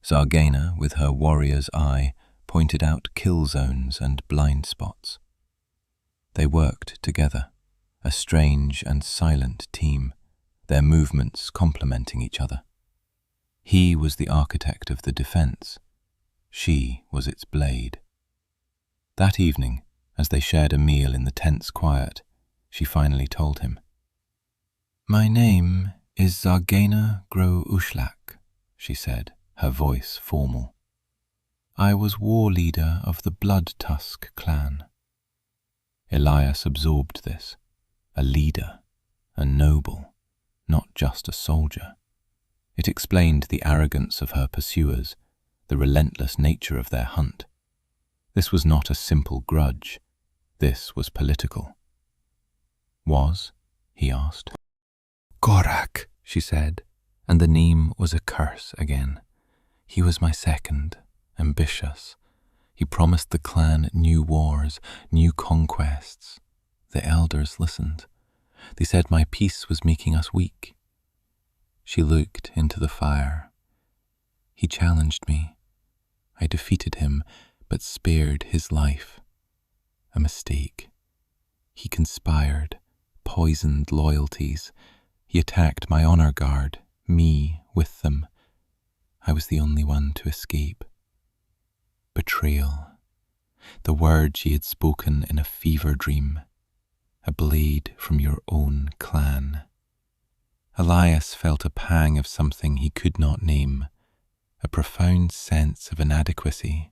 Zargana, with her warrior's eye, pointed out kill zones and blind spots. They worked together, a strange and silent team, their movements complementing each other. He was the architect of the defense. She was its blade. That evening, as they shared a meal in the tense quiet, she finally told him. "My name is Zargana Gro-Ushlak," she said, her voice formal. "I was war leader of the Blood Tusk clan." Elias absorbed this. A leader, a noble, not just a soldier. It explained the arrogance of her pursuers, the relentless nature of their hunt. This was not a simple grudge. This was political. "Was?" he asked. "Gorak," she said, and the name was a curse again. "He was my second, ambitious. He promised the clan new wars, new conquests. The elders listened. They said my peace was making us weak." She looked into the fire. "He challenged me. I defeated him, but spared his life. A mistake. He conspired, poisoned loyalties. He attacked my honor guard, me with them. I was the only one to escape. Betrayal the word she had spoken in a fever dream, a blade from your own clan. Elias felt a pang of something he could not name, a profound sense of inadequacy.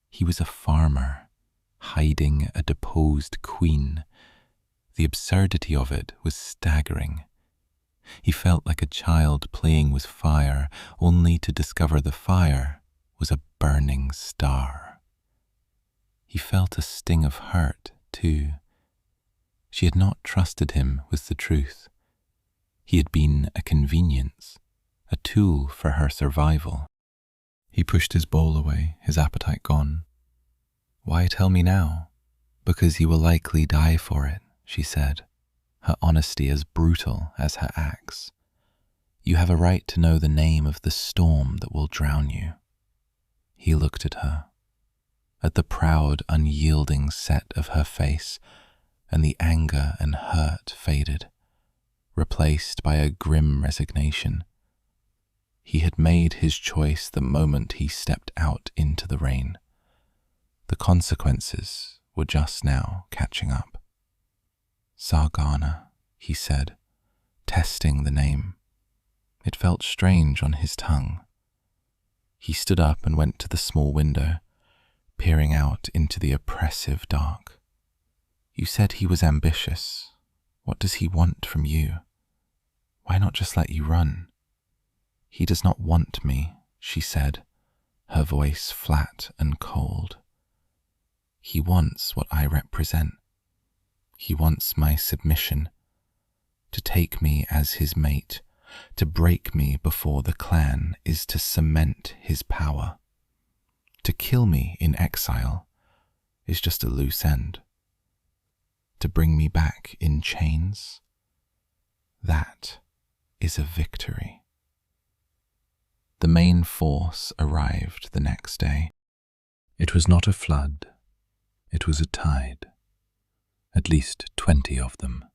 He was a farmer, hiding a deposed queen. The absurdity of it was staggering. He felt like a child playing with fire, only to discover the fire was a burning star. He felt a sting of hurt, too. She had not trusted him with the truth. He had been a convenience, a tool for her survival. He pushed his bowl away, his appetite gone. "Why tell me now? Because he will likely die for it," she said, her honesty as brutal as her acts. "You have a right to know the name of the storm that will drown you." He looked at her, at the proud, unyielding set of her face, and the anger and hurt faded, replaced by a grim resignation. He had made his choice the moment he stepped out into the rain. The consequences were just now catching up. "Zargana," he said, testing the name. It felt strange on his tongue. He stood up and went to the small window, peering out into the oppressive dark. "You said he was ambitious. What does he want from you? Why not just let you run?" "He does not want me," she said, her voice flat and cold. "He wants what I represent. He wants my submission, to take me as his mate, to break me before the clan is to cement his power. To kill me in exile is just a loose end. To bring me back in chains, that is a victory." The main force arrived the next day. It was not a flood, it was a tide. At least 20 of them.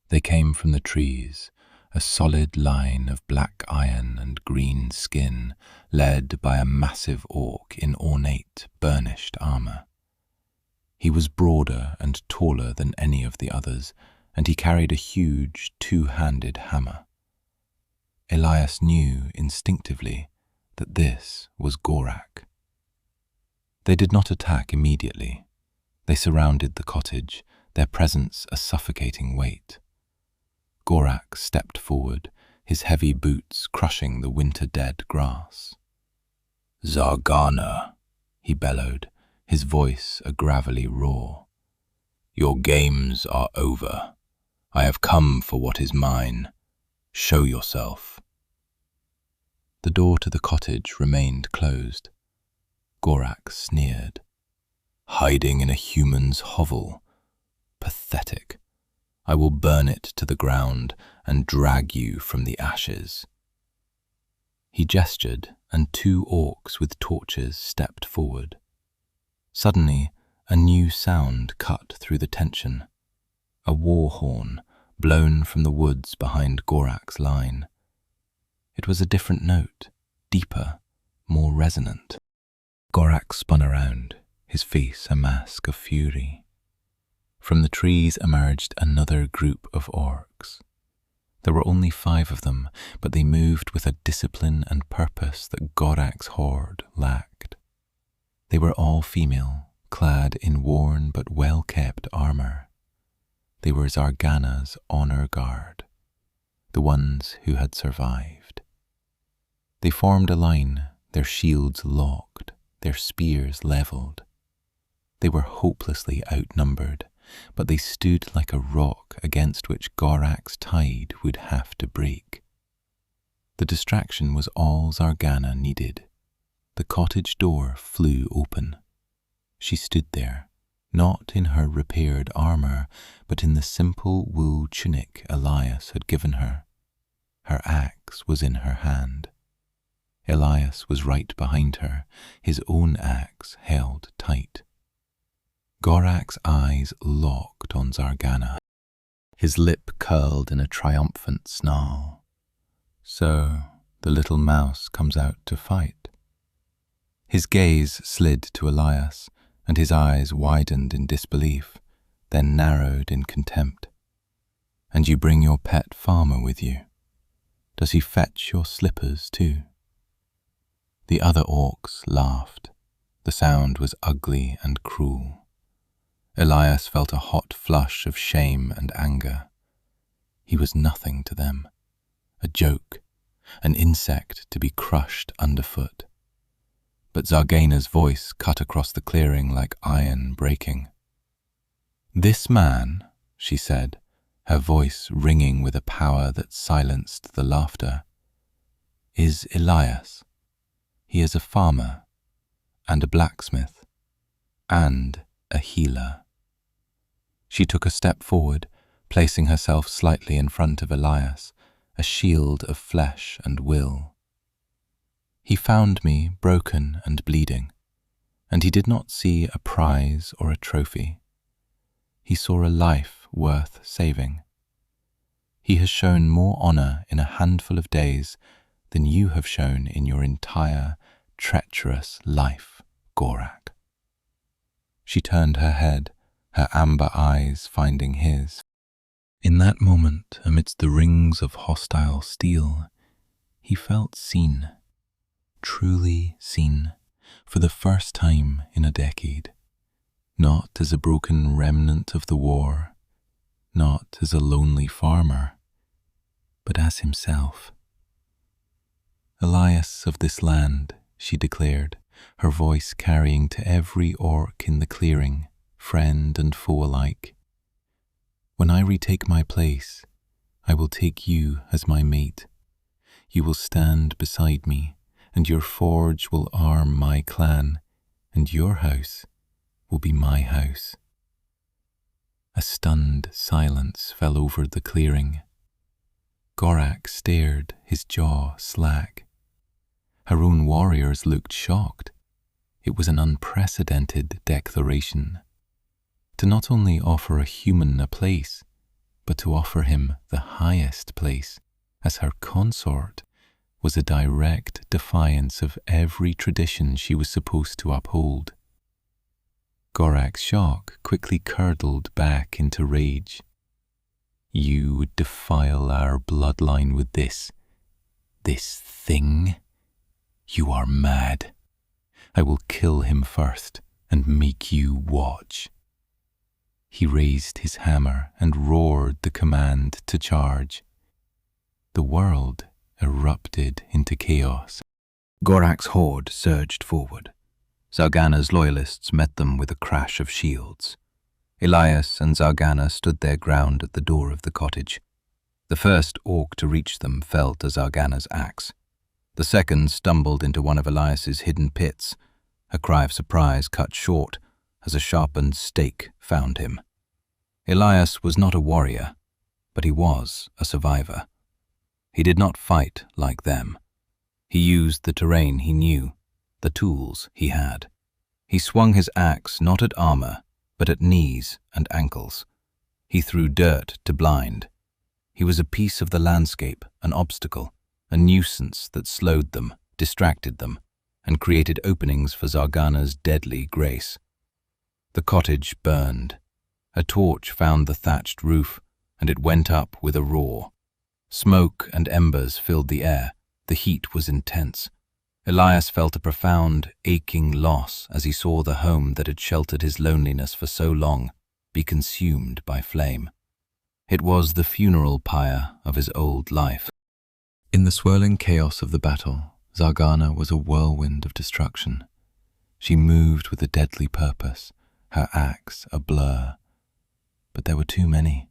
They came from the trees, a solid line of black iron and green skin, led by a massive orc in ornate, burnished armor. He was broader and taller than any of the others, and he carried a huge, two-handed hammer. Elias knew instinctively that this was Gorak. They did not attack immediately. They surrounded the cottage, their presence a suffocating weight. Gorak stepped forward, his heavy boots crushing the winter-dead grass. "Zargana," he bellowed, his voice a gravelly roar. "Your games are over. I have come for what is mine. Show yourself." The door to the cottage remained closed. Gorak sneered. "Hiding in a human's hovel? Pathetic. I will burn it to the ground and drag you from the ashes." He gestured, and 2 orcs with torches stepped forward. Suddenly, a new sound cut through the tension. A war horn, blown from the woods behind Gorak's line. It was a different note, deeper, more resonant. Gorak spun around, his face a mask of fury. From the trees emerged another group of orcs. There were only 5 of them, but they moved with a discipline and purpose that Gorak's horde lacked. They were all female, clad in worn but well-kept armor. They were Zargana's honor guard, the ones who had survived. They formed a line, their shields locked, their spears leveled. They were hopelessly outnumbered, but they stood like a rock against which Gorak's tide would have to break. The distraction was all Zargana needed. The cottage door flew open. She stood there, not in her repaired armor, but in the simple wool tunic Elias had given her. Her axe was in her hand. Elias was right behind her, his own axe held tight. Gorak's eyes locked on Zargana. His lip curled in a triumphant snarl. "So, the little mouse comes out to fight." His gaze slid to Elias, and his eyes widened in disbelief, then narrowed in contempt. "And you bring your pet farmer with you? Does he fetch your slippers too?" The other orcs laughed. The sound was ugly and cruel. Elias felt a hot flush of shame and anger. He was nothing to them, a joke, an insect to be crushed underfoot. But Zargana's voice cut across the clearing like iron breaking. "This man," she said, her voice ringing with a power that silenced the laughter, "is Elias. He is a farmer, and a blacksmith, and a healer." She took a step forward, placing herself slightly in front of Elias, a shield of flesh and will. "He found me broken and bleeding, and he did not see a prize or a trophy. He saw a life worth saving. He has shown more honor in a handful of days than you have shown in your entire treacherous life, Gorak." She turned her head, her amber eyes finding his. In that moment, amidst the rings of hostile steel, he felt seen, truly seen, for the first time in a decade. Not as a broken remnant of the war, not as a lonely farmer, but as himself. "Elias of this land," she declared, her voice carrying to every orc in the clearing, friend and foe alike. "When I retake my place, I will take you as my mate. You will stand beside me, and your forge will arm my clan, and your house will be my house." A stunned silence fell over the clearing. Gorak stared, his jaw slack. Her own warriors looked shocked. It was an unprecedented declaration. To not only offer a human a place, but to offer him the highest place as her consort was a direct defiance of every tradition she was supposed to uphold. Gorak's shock quickly curdled back into rage. "You would defile our bloodline with this thing? You are mad. I will kill him first and make you watch." He raised his hammer and roared the command to charge. The world erupted into chaos. Gorak's horde surged forward. Zargana's loyalists met them with a crash of shields. Elias and Zargana stood their ground at the door of the cottage. The first orc to reach them fell to Zargana's axe. The second stumbled into one of Elias's hidden pits. A cry of surprise cut short as a sharpened stake found him. Elias was not a warrior, but he was a survivor. He did not fight like them. He used the terrain he knew, the tools he had. He swung his axe not at armor, but at knees and ankles. He threw dirt to blind. He was a piece of the landscape, an obstacle, a nuisance that slowed them, distracted them, and created openings for Zargana's deadly grace. The cottage burned. A torch found the thatched roof, and it went up with a roar. Smoke and embers filled the air. The heat was intense. Elias felt a profound, aching loss as he saw the home that had sheltered his loneliness for so long be consumed by flame. It was the funeral pyre of his old life. In the swirling chaos of the battle, Zargana was a whirlwind of destruction. She moved with a deadly purpose, her axe a blur. But there were too many.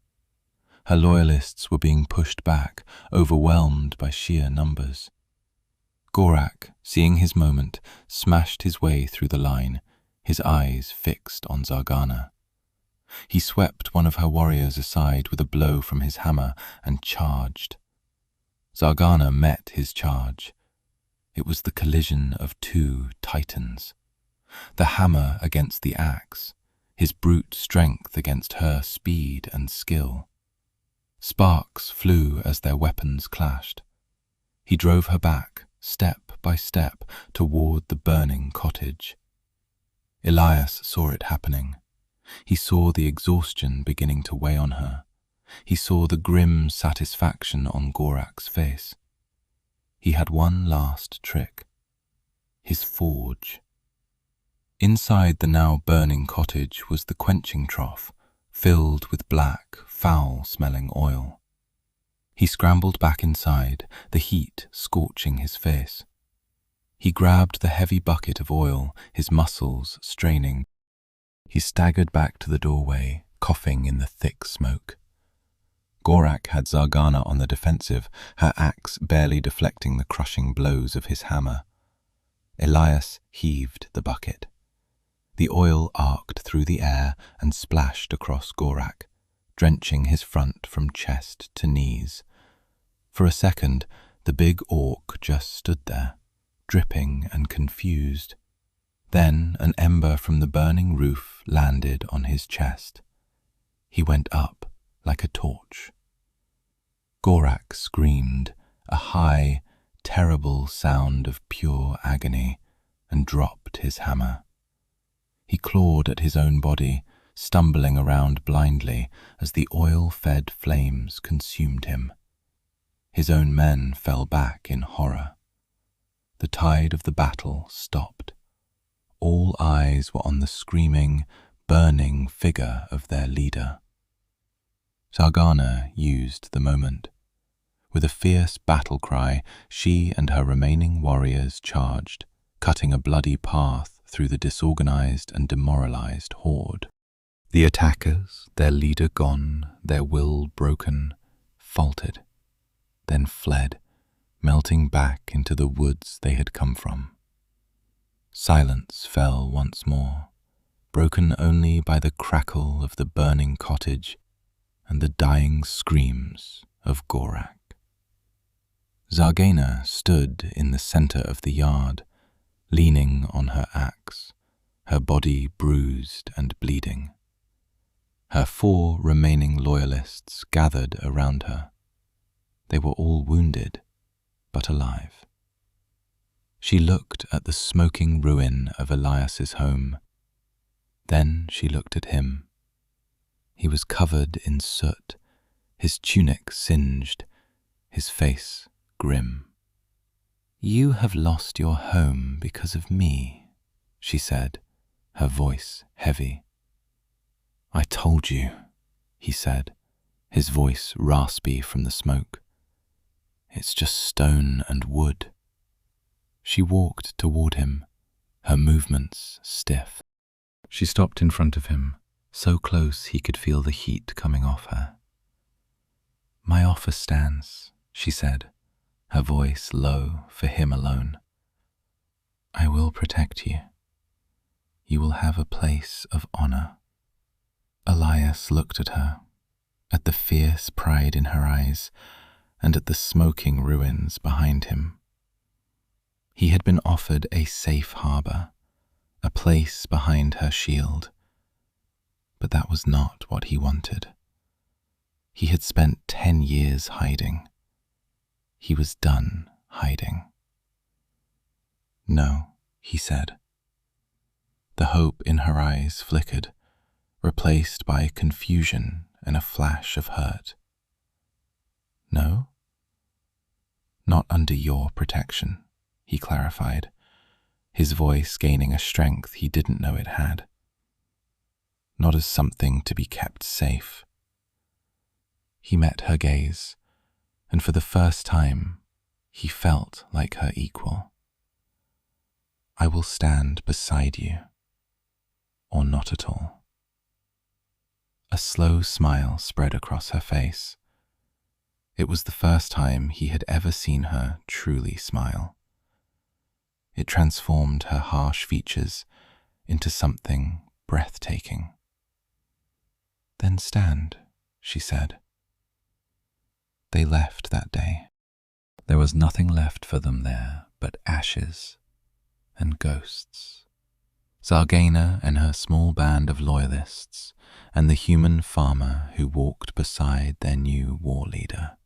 Her loyalists were being pushed back, overwhelmed by sheer numbers. Gorak, seeing his moment, smashed his way through the line, his eyes fixed on Zargana. He swept one of her warriors aside with a blow from his hammer and charged. Zargana met his charge. It was the collision of two titans. The hammer against the axe, his brute strength against her speed and skill. Sparks flew as their weapons clashed. He drove her back, step by step, toward the burning cottage. Elias saw it happening. He saw the exhaustion beginning to weigh on her. He saw the grim satisfaction on Gorak's face. He had one last trick. His forge. Inside the now burning cottage was the quenching trough, filled with black, foul-smelling oil. He scrambled back inside, the heat scorching his face. He grabbed the heavy bucket of oil, his muscles straining. He staggered back to the doorway, coughing in the thick smoke. Gorak had Zargana on the defensive, her axe barely deflecting the crushing blows of his hammer. Elias heaved the bucket. The oil arced through the air and splashed across Gorak, drenching his front from chest to knees. For a second, the big orc just stood there, dripping and confused. Then an ember from the burning roof landed on his chest. He went up like a torch. Gorak screamed, a high, terrible sound of pure agony, and dropped his hammer. He clawed at his own body, stumbling around blindly as the oil-fed flames consumed him. His own men fell back in horror. The tide of the battle stopped. All eyes were on the screaming, burning figure of their leader. Zargana used the moment. With a fierce battle cry, she and her remaining warriors charged, cutting a bloody path through the disorganized and demoralized horde. The attackers, their leader gone, their will broken, faltered, then fled, melting back into the woods they had come from. Silence fell once more, broken only by the crackle of the burning cottage and the dying screams of Gorak. Zargana stood in the center of the yard, leaning on her axe, her body bruised and bleeding. Her 4 remaining loyalists gathered around her. They were all wounded, but alive. She looked at the smoking ruin of Elias's home. Then she looked at him. He was covered in soot, his tunic singed, his face grim. "You have lost your home because of me," she said, her voice heavy. "I told you," he said, his voice raspy from the smoke. "It's just stone and wood." She walked toward him, her movements stiff. She stopped in front of him, so close he could feel the heat coming off her. "My offer stands," she said, her voice low for him alone. "I will protect you. You will have a place of honor." Elias looked at her, at the fierce pride in her eyes, and at the smoking ruins behind him. He had been offered a safe harbor, a place behind her shield, but that was not what he wanted. He had spent 10 years hiding. He was done hiding. "No," he said. The hope in her eyes flickered, replaced by confusion and a flash of hurt. "No? Not under your protection," he clarified, his voice gaining a strength he didn't know it had. "Not as something to be kept safe." He met her gaze, and for the first time, he felt like her equal. "I will stand beside you, or not at all." A slow smile spread across her face. It was the first time he had ever seen her truly smile. It transformed her harsh features into something breathtaking. "Then stand," she said. They left that day. There was nothing left for them there but ashes and ghosts. Zargana and her small band of loyalists, and the human farmer who walked beside their new war leader.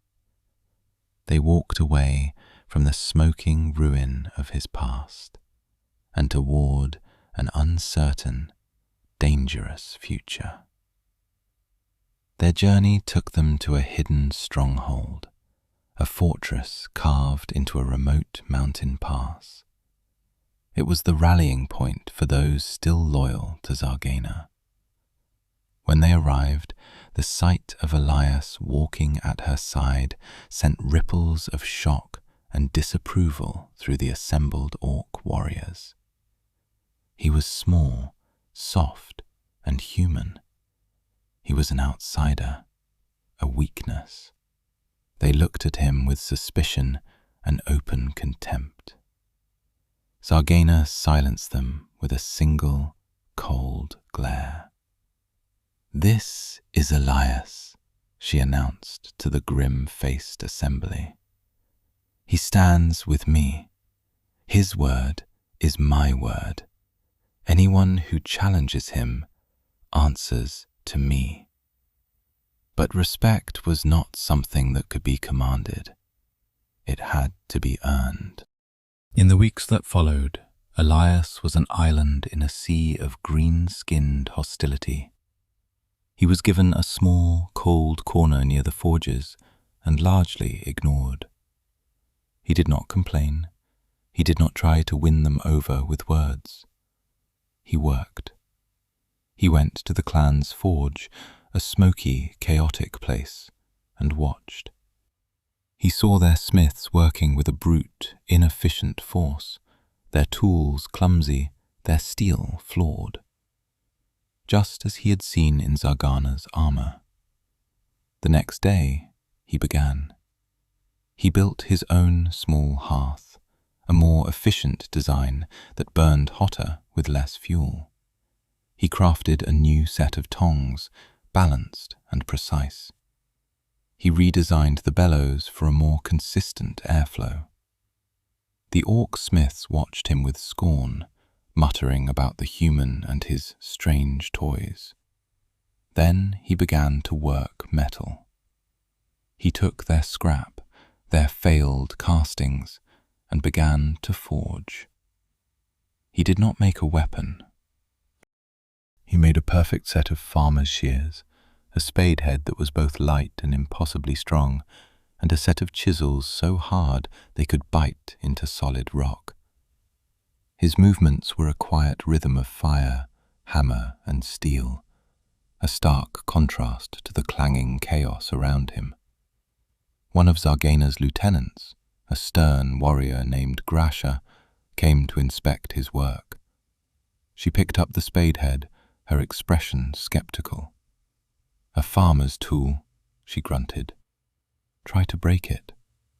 They walked away from the smoking ruin of his past, and toward an uncertain, dangerous future. Their journey took them to a hidden stronghold, a fortress carved into a remote mountain pass. It was the rallying point for those still loyal to Zargana. When they arrived, the sight of Elias walking at her side sent ripples of shock and disapproval through the assembled orc warriors. He was small, soft, and human. He was an outsider, a weakness. They looked at him with suspicion and open contempt. Zargana silenced them with a single, cold glare. "This is Elias," she announced to the grim-faced assembly. "He stands with me. His word is my word. Anyone who challenges him answers to me." But respect was not something that could be commanded. It had to be earned. In the weeks that followed, Elias was an island in a sea of green-skinned hostility. He was given a small, cold corner near the forges and largely ignored. He did not complain. He did not try to win them over with words. He worked. He went to the clan's forge, a smoky, chaotic place, and watched. He saw their smiths working with a brute, inefficient force, their tools clumsy, their steel flawed. Just as he had seen in Zargana's armor. The next day, he began. He built his own small hearth, a more efficient design that burned hotter with less fuel. He crafted a new set of tongs, balanced and precise. He redesigned the bellows for a more consistent airflow. The orc smiths watched him with scorn, muttering about the human and his strange toys. Then he began to work metal. He took their scrap, their failed castings, and began to forge. He did not make a weapon. He made a perfect set of farmer's shears, a spade head that was both light and impossibly strong, and a set of chisels so hard they could bite into solid rock. His movements were a quiet rhythm of fire, hammer, and steel, a stark contrast to the clanging chaos around him. One of Zargana's lieutenants, a stern warrior named Grasha, came to inspect his work. She picked up the spade head, her expression skeptical. "A farmer's tool," she grunted. "Try to break it,"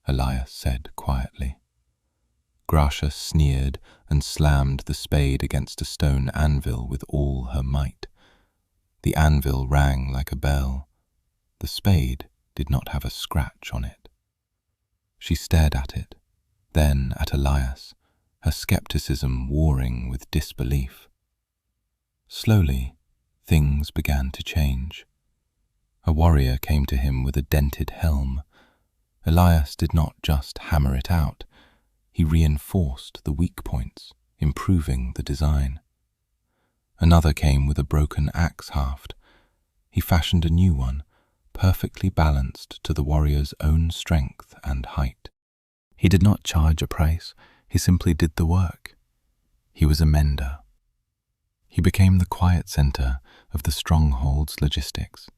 Elias said quietly. Grasha sneered and slammed the spade against a stone anvil with all her might. The anvil rang like a bell. The spade did not have a scratch on it. She stared at it, then at Elias, her skepticism warring with disbelief. Slowly, things began to change. A warrior came to him with a dented helm. Elias did not just hammer it out. He reinforced the weak points, improving the design. Another came with a broken axe haft. He fashioned a new one, perfectly balanced to the warrior's own strength and height. He did not charge a price, he simply did the work. He was a mender. He became the quiet center of the stronghold's logistics.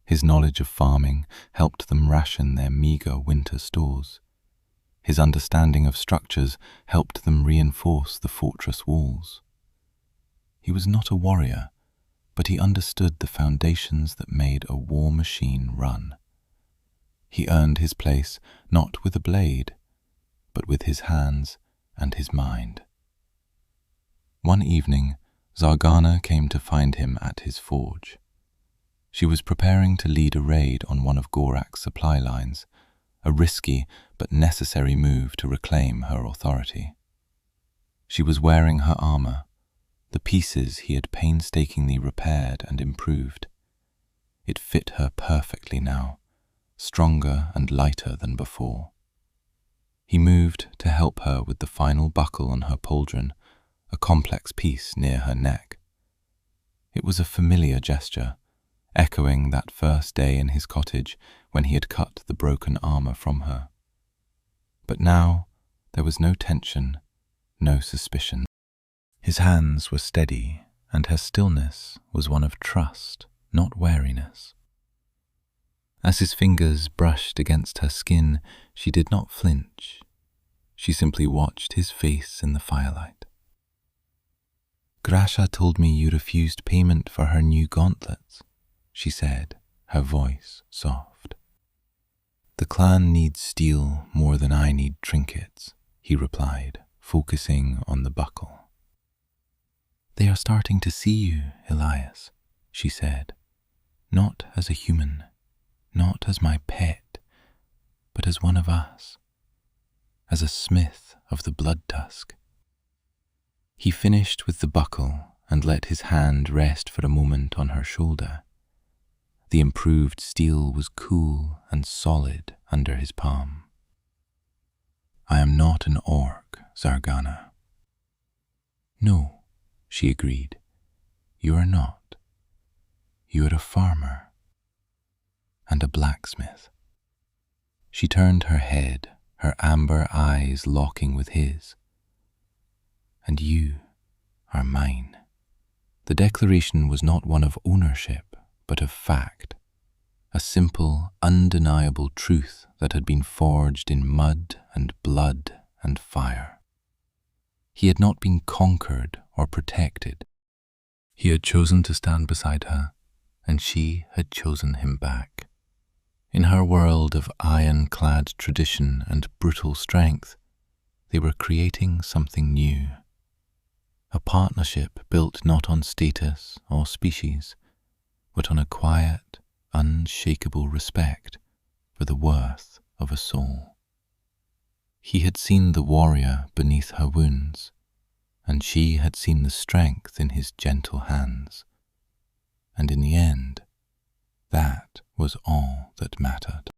His knowledge of farming helped them ration their meager winter stores. His understanding of structures helped them reinforce the fortress walls. He was not a warrior, but he understood the foundations that made a war machine run. He earned his place not with a blade, but with his hands and his mind. One evening, Zargana came to find him at his forge. She was preparing to lead a raid on one of Gorak's supply lines, a risky but necessary move to reclaim her authority. She was wearing her armor, the pieces he had painstakingly repaired and improved. It fit her perfectly now, stronger and lighter than before. He moved to help her with the final buckle on her pauldron, a complex piece near her neck. It was a familiar gesture, echoing that first day in his cottage when he had cut the broken armor from her. But now there was no tension, no suspicion. His hands were steady, and her stillness was one of trust, not wariness. As his fingers brushed against her skin, she did not flinch. She simply watched his face in the firelight. "Grasha told me you refused payment for her new gauntlets," she said, her voice soft. "The clan needs steel more than I need trinkets," he replied, focusing on the buckle. "They are starting to see you, Elias," she said, "not as a human, not as my pet, but as one of us, as a smith of the blood tusk." He finished with the buckle and let his hand rest for a moment on her shoulder. The improved steel was cool and solid under his palm. "I am not an orc, Zargana." "No," she agreed, "you are not. You are a farmer and a blacksmith." She turned her head, her amber eyes locking with his. "And you are mine." The declaration was not one of ownership, but of fact, a simple, undeniable truth that had been forged in mud and blood and fire. He had not been conquered or protected. He had chosen to stand beside her, and she had chosen him back. In her world of iron-clad tradition and brutal strength, they were creating something new. A partnership built not on status or species, but on a quiet, unshakable respect for the worth of a soul. He had seen the warrior beneath her wounds, and she had seen the strength in his gentle hands. And in the end, that was all that mattered.